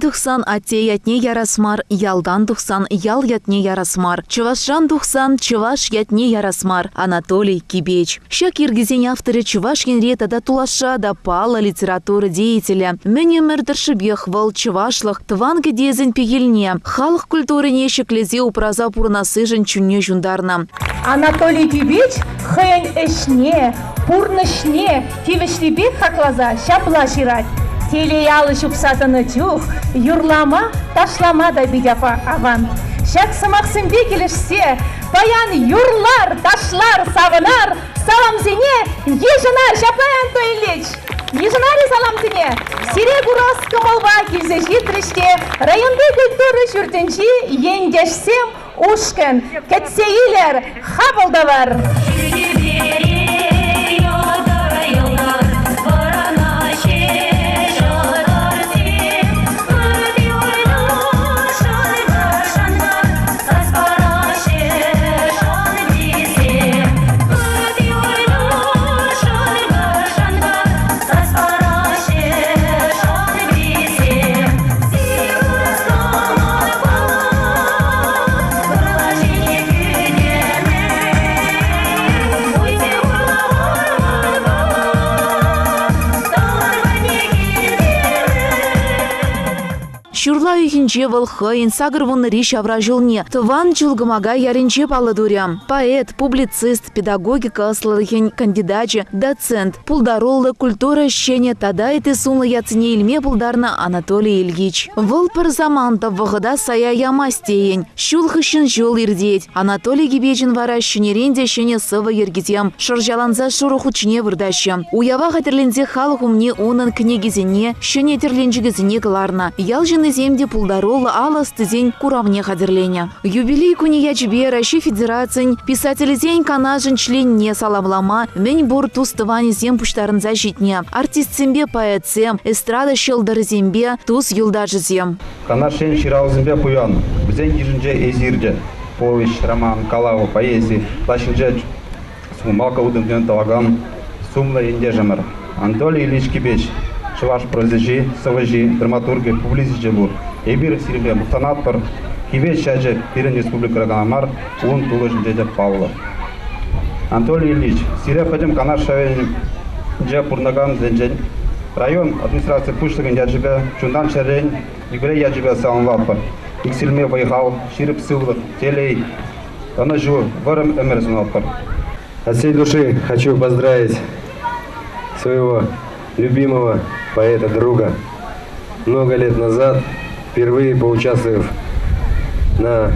тухсан ате ятне ярасмар, ялдан тухсан ял ятне ярасмар, чувашжан тухсан чуваш ятне ярасмар. Анатолий Кибеч. Ща киргизень авторы чуваш енрета да тулаша да пала литературы деятеля. Мне мэрдершибех вал чувашлах тванга дезень пигельне. Халых культуры нещеклезе упраза пурнасыжен чунне жундарна. Анатолий Кибеч хэнь эшне, пурнышне, тивешлибек хаклаза шапла ширать. Телеялы шупсатыны чух, юрлама, ташлама да бидяпа аван. Шак самақсынбе келешсе, паян юрлар, ташлар, савынар, саламзене, ежінар, шапаян тойлеч. Ежінари саламтыне, сире бурас кымылба келзе житріште, районды культуры жүртінші ендешсем ушкен, кетсейлер, хабылдавар. Шурла үйінже вылхайын сагырвын риш авражылне, тыван жылгымага яренче паладурям. Поэт, публицист, педагогика аслылыхен кандидатчы, доцент, пулдароллы культура щене тадайты сунлы яцыне илме пулдарна Анатолий Ильич. Выл пыр заманта вғыда сая ямастейін, шулхышын жол ирдеть. Анатолий Кибечін вара шынеренде щене сывы ергетем, шыржаланза шурухучне вырдаща. Уява хатырлензе халық умне онын книгизіне, щене терленжігізіне кыларна. Ялжыны земде пулдаролы алас тізень куравне хадерлене. Юбилей куне ячбе Россия Федерациян писатель канажын членне саламлама, мен бур тустывани зем пуштарын защитне. Артист зембе поэтсем, эстрада шелдары зембе туз юлдажы зем. Канашен ширал зембе пуян, бізен ежінже эзирде, повесть, роман, калавы, поэзии, лашынже сумалка удымден талаган, сумла енде жамыр. Анатолий Ильич Кибеч. Чуваш прозежи, саважи, драматурги, публицисти бур. Эбир сирбе мухтанат пар, Кибеч шаджа Пирен республика Раганамар, он туложен дядя Павла. Анатолий Ильич, сире ходим канаш шавен дя пурнаган денджен. Район администрации пуштаган яджибе, чундан шарен, игре яджибе саланлапар. Иксильме вайхал, ширип сыллах, телей. Она жу, варам эмерзуналпар. От всей души хочу поздравить своего любимого поэта, друга. Много лет назад, впервые поучаствовав на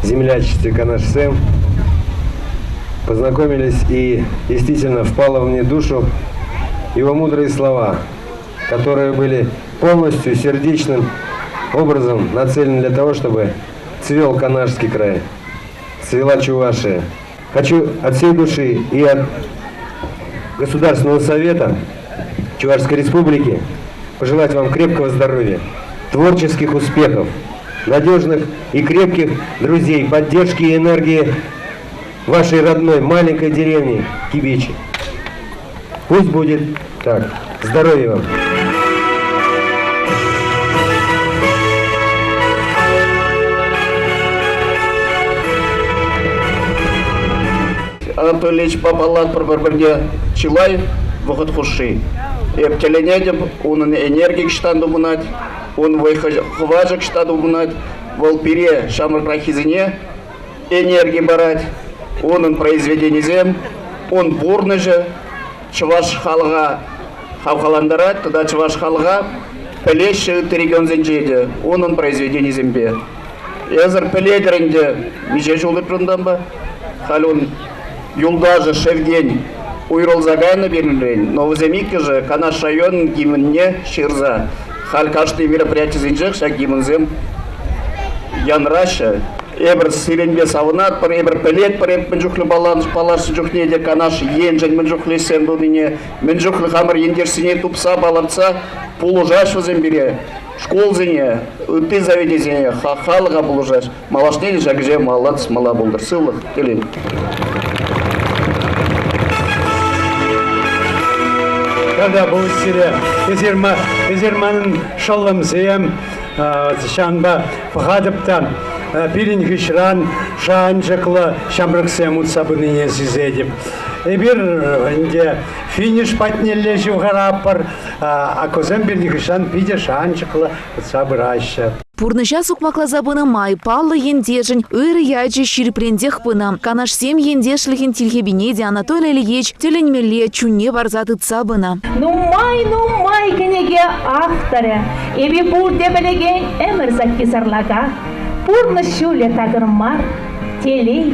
землячестве Канаш-Сэм, познакомились и действительно впало в мне душу его мудрые слова, которые были полностью сердечным образом нацелены для того, чтобы цвел Канашский край, цвела Чувашия. Хочу от всей души и от Государственного совета Чувашской Республики пожелать вам крепкого здоровья, творческих успехов, надежных и крепких друзей, поддержки и энергии вашей родной маленькой деревни Кибечи. Пусть будет так. Здоровья вам! Анатолий Ильич Папалат проборберде Чилай выход хуши. Эптеленедем, он энергик штанду бунать, он выхважек штанду бунать, волпере шамар прахизине энергии барать, он произведение зем, он бурный же, чуваш халга хавхаландарать, туда чуваш халга пелеши регион зенджеде, он произведение зембе. Язар пеледеренде миже жолы прындамба, халун юлдажы шевдень уйрол загайны берілген, но земикке же Канаш район гимнне ширза. Халь каждый мероприятие зенжек, шак гимнзем янраша. Эбір сиренбе савынат, пар эбір пелет, пар эбір мінжухлы балашы жүхнеде Канаш енжен мінжухлы сендудыне, мінжухлы хамыр ендерсіне тупса баларца пулужаш візем бере. Школ зене, ты заведи зене, халыға пулужаш. Малашнели жагже малац, мала болдыр. Сылық, келен. когда был сире, изерманын шалламзем, шанба пахадыптан, пирин гишран, шанжаклы, шамрыксем утсабыны сезедіп. Эбир инде финиш патнелле живгараппар, а козем бирнигишан пиде шанжаклы утсабыраща. Пурныша сукмакла забына май, паллы ендежін, өрі яйджи ширпрендех пына. Канаш сем ендешлігін тилхебинеде Анатолий Ильич теленмеле чуне барзаты цабына. Ну май кенеге авторы. Эби пур дебелеген эмір закки сарлага. Пурны шуле тагырмар. Телей.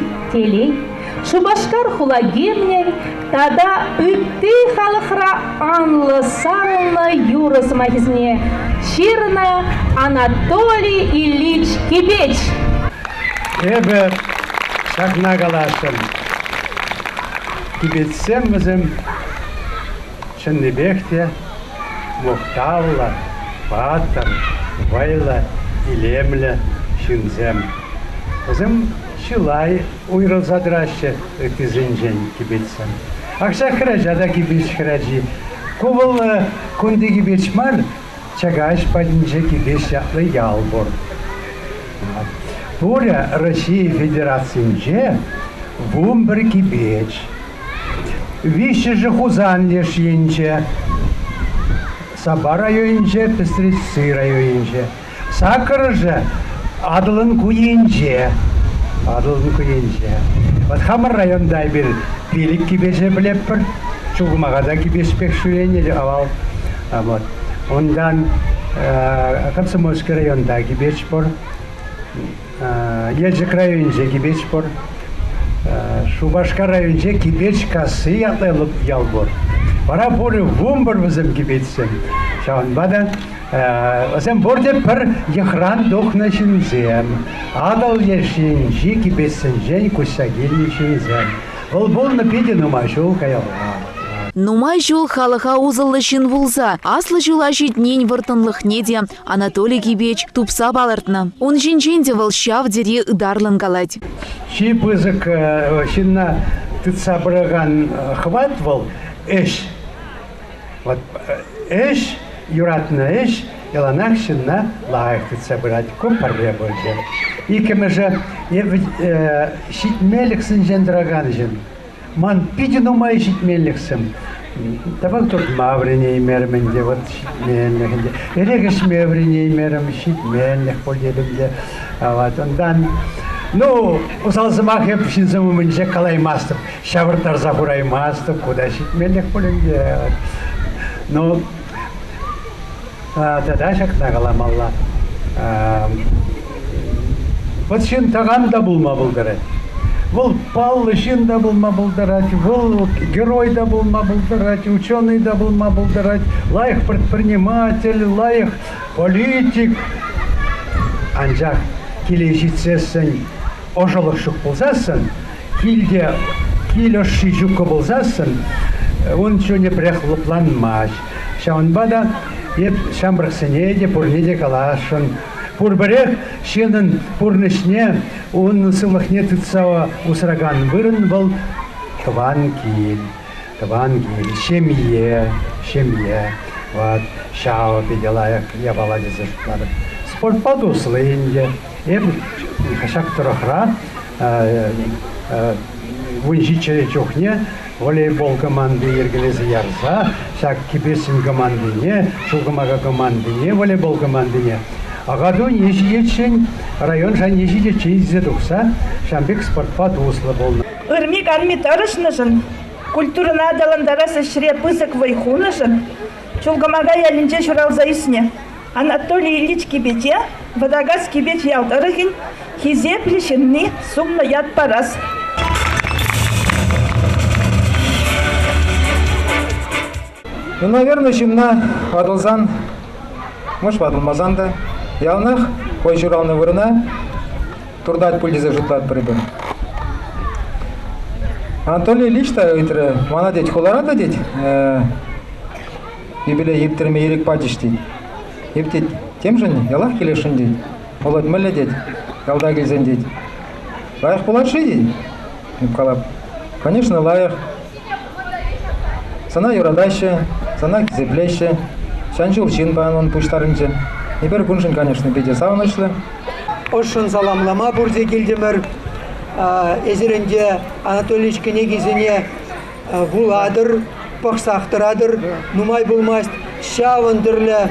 Шубашкар хулагемнер, тада үтті халықра анлы сарылны юрыс магизне. Ширна Анатолий Ильич Кибеч. Эбі шақна қалашым. Кибетсем бізім Шынныбекте Мұқталла, Батыр, Вайла, Илемлі, Шынзем. Бізім Шылай уйрылзадырашы өтізінжен кибетсем. Ақша қыражада кибеч қыражи. Кувыл күнді кибеч мар, чагаш падінже кибеч яқлы ялбор. Буря Россия Федерациясынже вум бір кибеч. Виші же хузан леш енче. Саба районже, Пестрицы районже. Сакыр же адылын куенже. Вот Хамар районда bir пилик кибеше білеп бір, чугумағада кибеспек шуенеді авал. Вот. Ондан Комсомольский районда кибеш бір, Елжик районже кибеш бір, Шубашка районже кибеш касы ятлайлып ял бір. Бара бұры вум бір бізім кибетсен. Шауын бада Өзім бұрды бір ехран дұқны шынзем. Адал ешін, жеки бесін жен күсагелі шынзем. Бұл педе нумай жол каялға. Нумай жол халыға узылы шын вулза. Аслы жол ажитнен выртынлық неде Анатолий Кибеч тупса балыртны. Он жинженде выл шав дере ыдарлын галать. Ши пызык шынна тытса бұрыған хват выл эш. Эш юратны эш, яланах шынна лайықты цабырат көп парбе бөлді. Икемі же шитмеліксін жендіраған жын. Ман пиді нумай шитмеліксін. Табак тут маврине имерменде, вот шитмелікінде. Ерегіш меврине имерем шитмелік полдерінде. Ондан, усалзымақ еп шынзымы мінже қалаймастып, шавыртар забураймастып, куда шитмелік полінде. Тогда шақна қаламалла. Вот шын таған да бұлма бұлдырат. Бұл паллы шын да бұлма бұлдырат. Бұл герой да бұлма бұлдырат. Ученый да бұлма бұлдырат. Лайық предприниматель, лайық политик. Анжақ келе жетсесін, ожылық шық болсасын, келе ши жүкі болсасын, он что не прехлыпланмаш. Шаунбада еп шамбрықсыне де пурнеде калашын. Пурбірех шенін пурнышне, он сылықне тұтсауа усыраган вырын бұл тыван кел, шемье. Вот, шау педелайық ябала дезіртлары. Спортпад услынде, еп хашак тұрықра, вынжи чере чухне, волейбол команды ергелесі ярса, шак кипесін командыне, шулгымаға командыне, волейбол командыне. Ағаду неші етшін, район жан неші етшін изедукса, шамбек спортпад услы болны. Үрмек армит арышнышын, культурына адаландарасы шіре пызык вайхунышын, чулгымаға ялінже шуралза исне. Анатолий Ильич Кибете, Водогаз Кибет ялдарыгын, хизе плешінні сумны яд парас. Наверное, шимна адылзан, может, адылмазан да, ялнах, кой журалны вырына, турдат пульдезе жутлат прибын. Анатолий Ильич-то, мана деть, холарада деть, ебеле ептерме ерек падиш деть. Ептеть тем же не, ялах келешін деть, олад мүлі деть, ялда келзен деть. Лайық боларши деть, еп қалап. Конечно, лайық. Сана юрадайшы, Сана кизеплеще, шанчул чин бан он пуштарынче. Ибер куншин, конечно, беде саунышлы. Ошын саламлама бурзе келдемір. Эзерінде Анатолий Кенегизіне вуладыр, пақсақтырадыр, нумай болмаст, шавындырлы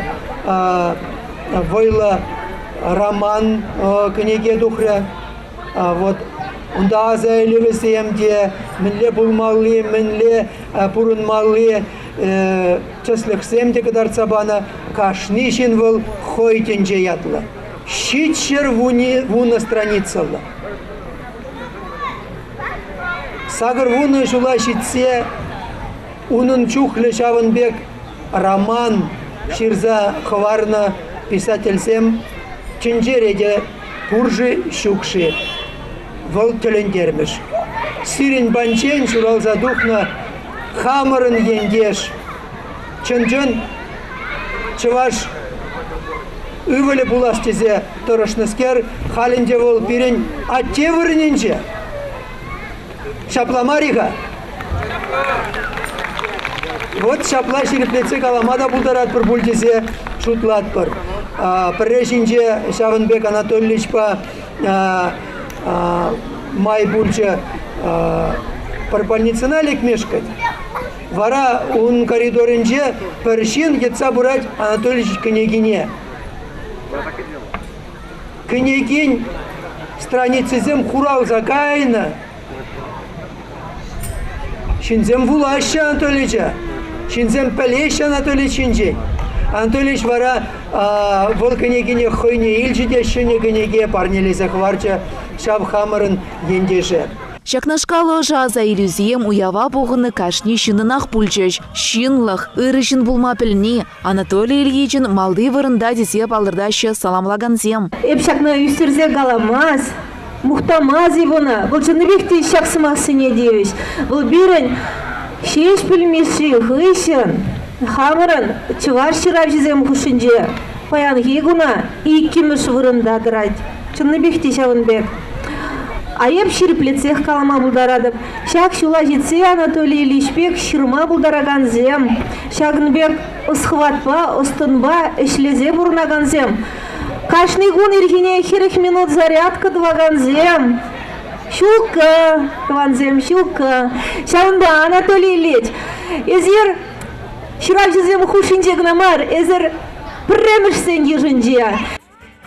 войлы роман кенеге дұқры. Вот онда аза елевесеемде мінле болмалы, мінле бұрынмалы, чесліксемде кадар цабана кашнишин выл хойтенже ятлы. Щитшер вуна страницалы. Сагыр вуны жула щитсе, унын чухлы Шавынбек роман ширза хварна писательсем ченджереде пуржи щукши вол телендермеш. Сирин банчен шуралза духна хамырын ендеш. Ченджен чываш үвілі булаштезе тұрышныскер халінде вол пирен аттевырненже. Шапламариха. Вот шапла шереплеце каламада булдарат бір бульдезе шутлат бір. Піррешінже Шавынбек Анатольевич па май бульче бір больницына лекмешкать. Вара он коридорынже піршин етса бурать Анатольевич княгине. Княгинь страницезем хурал закайна. Шинзем вулаща Анатолича, шинзем пелеща Анатоличинче. Анатолич вара вол княгине хойне ильчиде шыне княгине парнели захварча шабхамырын ендеше. Шакнашкалы жаза иллюзием уява бұғыны кашни шынынақ пульчеш. Шинлық, ырышын бұлма пілні. Анатолий Ильичін малды вырында десеп алырдашы саламлаган зем. Эпшакна үстерзе галамаз. Мухтамаз ивона, бұл жыныбекті шақсымақсыне дейіш. Бұл бірін шеш білмеші ғышын, хамырын чывар шырап жезем құшынже. Паян гегуна иккеміш вырында дырайд. Жыныбекті Шавынбек. Айып шіріплецех калама бұлдарадып. Шақ шула жетсе Анатолий Ильичбек шырма бұлдараган зем. Шағынбек ұсқыватпа, ұстынба, ішлезе бұрынаган зем. Кашный гун ирхине херых минут зарядка дваганзем. Щука, дванзем, щука. Шаунба, Анатолий Ильич. Эзер шырап жезем хушинже гнамар, эзер премешсен ежинже.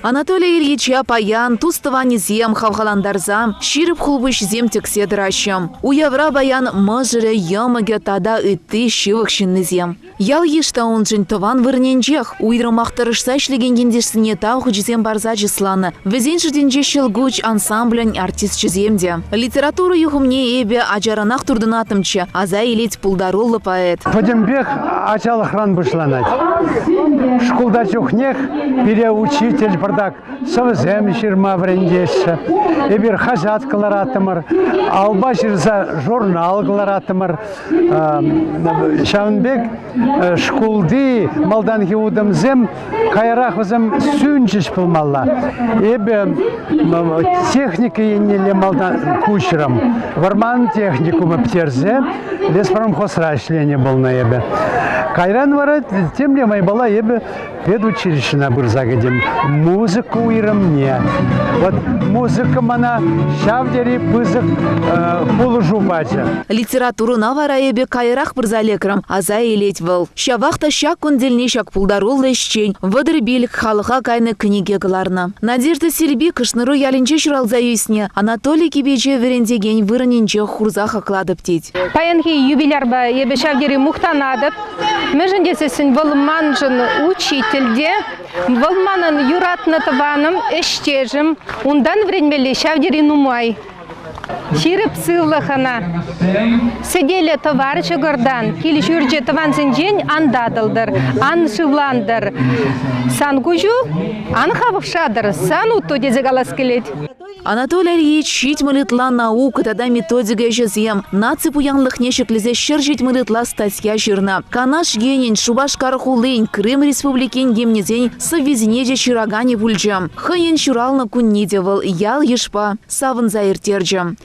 Анатолий Ильича паян тустывани зем хавхаландарзам, ширіп хулбыш зем тексе дыращам. Уявра баян мыжыры ямыге тада ытты шивық шинны зем. Ял ешта он жын тыван вырненжех, уйрымақтырышса шлегендендешсіне тау жезем барза жесланы. Везен жырденже шылгуч ансамблен артист жеземде. Литературу юхымне эбе ажаранақ турдынатымчы, аза илет пулдарулы поэт. Падембек ачалы хран бұшланать. Шкулда чухнех переучитель бардак совзем ширма врендеші. Эбір хажат кыларатымыр, алба жирза журнал кыларатымыр. Шавынбек шкулды малдан хеудымзем кайрахызым сүнчіш пылмалла. Эбі техника енелі малдан кучерам. Варман техникумы птерзе, леспромхозра шление был на эбі. Кайран варат, тем ли май была эбі педучилищена бұрзагадем. Музыку уйрым не. Вот музыка мана шавдери пызык пулыжу бача. Литературу навара эбі кайрах бұрзалекрам, аза елет выл. Шавақта шак күнделіне шак пулдарулы ішчен, вадыр билік халыға кайны книге кыларны. Надежда Сильби кышныру ялінче шыралза юсне, Анатолий Кибече верендеген вырыненче хурза хакладып тет. Паянхи юбилярба ебе шавдери мухтанадып, межіндесесін вылман жын учительде, вылманын юратнатываным эштежім, ундан вренмелі шавдери нумай. Ширып сыллахана. Сидели товарища гордан, кили жүрже тавансын жен андадылдыр, ан шывландыр. Сан гужу, ан хавықшадыр, сан утто дезе галас келет. Анатолий Ильич щит мылытла наука тада методика жезем. Наци пуянлых нешеклезе шыр жить мылытла статья жирна. Канаш генин, Шубашкар хулынь, Крым республикин гемнезень соввезенеже ширагане пульджам. Хайен шурална куннидевал, ял ешпа, савын заиртерджам.